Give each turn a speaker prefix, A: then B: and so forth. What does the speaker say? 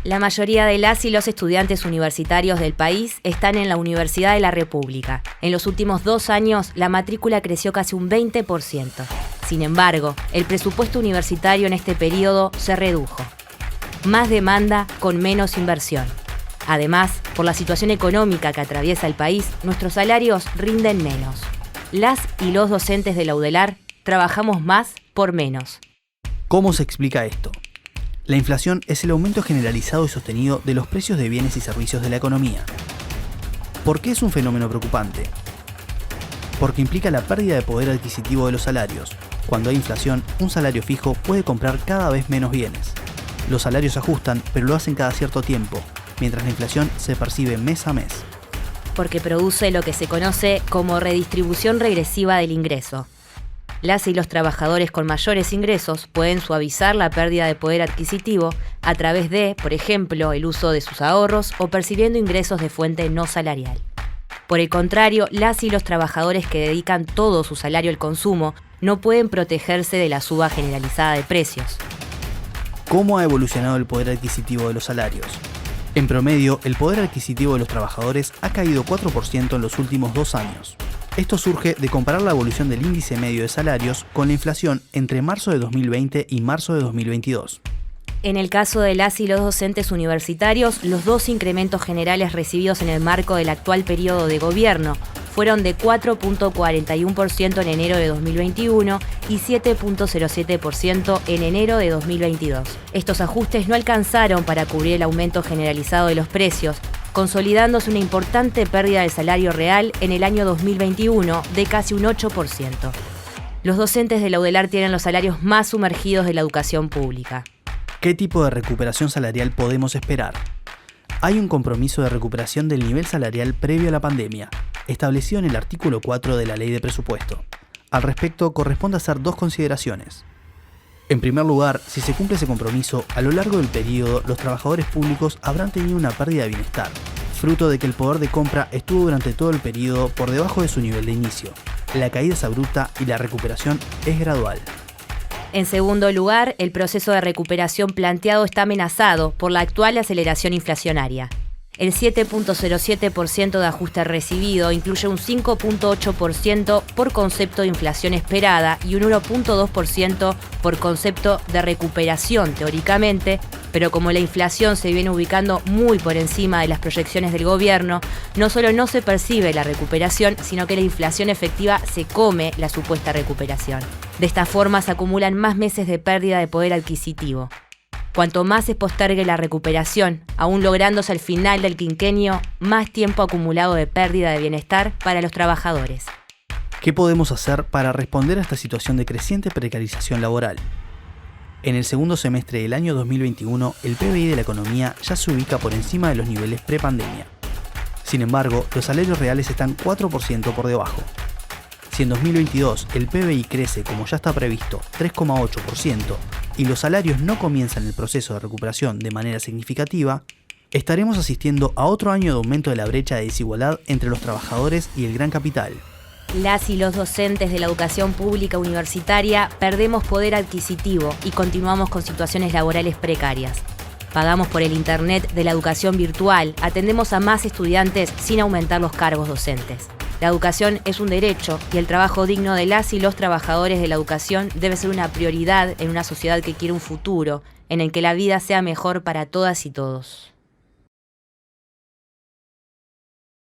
A: La mayoría de las y los estudiantes universitarios del país están en la Universidad de la República. En los últimos 2 años, la matrícula creció casi un 20%. Sin embargo, el presupuesto universitario en este periodo se redujo. Más demanda con menos inversión. Además, por la situación económica que atraviesa el país, nuestros salarios rinden menos. Las y los docentes de la UDELAR trabajamos más por menos.
B: ¿Cómo se explica esto? La inflación es el aumento generalizado y sostenido de los precios de bienes y servicios de la economía. ¿Por qué es un fenómeno preocupante? Porque implica la pérdida de poder adquisitivo de los salarios. Cuando hay inflación, un salario fijo puede comprar cada vez menos bienes. Los salarios se ajustan, pero lo hacen cada cierto tiempo, mientras la inflación se percibe mes a mes.
A: Porque produce lo que se conoce como redistribución regresiva del ingreso. Las y los trabajadores con mayores ingresos pueden suavizar la pérdida de poder adquisitivo a través de, por ejemplo, el uso de sus ahorros o percibiendo ingresos de fuente no salarial. Por el contrario, las y los trabajadores que dedican todo su salario al consumo no pueden protegerse de la suba generalizada de precios.
B: ¿Cómo ha evolucionado el poder adquisitivo de los salarios? En promedio, el poder adquisitivo de los trabajadores ha caído 4% en los últimos 2 años. Esto surge de comparar la evolución del índice medio de salarios con la inflación entre marzo de 2020 y marzo de 2022.
A: En el caso de las y los docentes universitarios, los 2 incrementos generales recibidos en el marco del actual periodo de gobierno fueron de 4.41% en enero de 2021 y 7.07% en enero de 2022. Estos ajustes no alcanzaron para cubrir el aumento generalizado de los precios, consolidándose una importante pérdida del salario real en el año 2021 de casi un 8%. Los docentes de la UDELAR tienen los salarios más sumergidos de la educación pública.
B: ¿Qué tipo de recuperación salarial podemos esperar? Hay un compromiso de recuperación del nivel salarial previo a la pandemia, establecido en el artículo 4 de la Ley de Presupuesto. Al respecto, corresponde hacer 2 consideraciones. En primer lugar, si se cumple ese compromiso, a lo largo del periodo, los trabajadores públicos habrán tenido una pérdida de bienestar, fruto de que el poder de compra estuvo durante todo el periodo por debajo de su nivel de inicio. La caída es abrupta y la recuperación es gradual.
A: En segundo lugar, el proceso de recuperación planteado está amenazado por la actual aceleración inflacionaria. El 7.07% de ajuste recibido incluye un 5.8% por concepto de inflación esperada y un 1.2% por concepto de recuperación teóricamente, pero como la inflación se viene ubicando muy por encima de las proyecciones del gobierno, no solo no se percibe la recuperación, sino que la inflación efectiva se come la supuesta recuperación. De esta forma se acumulan más meses de pérdida de poder adquisitivo. Cuanto más se postergue la recuperación, aún lográndose al final del quinquenio, más tiempo acumulado de pérdida de bienestar para los trabajadores.
B: ¿Qué podemos hacer para responder a esta situación de creciente precarización laboral? En el segundo semestre del año 2021, el PBI de la economía ya se ubica por encima de los niveles prepandemia. Sin embargo, los salarios reales están 4% por debajo. Si en 2022 el PBI crece como ya está previsto 3,8% y los salarios no comienzan el proceso de recuperación de manera significativa, estaremos asistiendo a otro año de aumento de la brecha de desigualdad entre los trabajadores y el gran capital.
A: Las y los docentes de la educación pública universitaria perdemos poder adquisitivo y continuamos con situaciones laborales precarias. Pagamos por el Internet de la educación virtual, atendemos a más estudiantes sin aumentar los cargos docentes. La educación es un derecho y el trabajo digno de las y los trabajadores de la educación debe ser una prioridad en una sociedad que quiere un futuro en el que la vida sea mejor para todas y todos.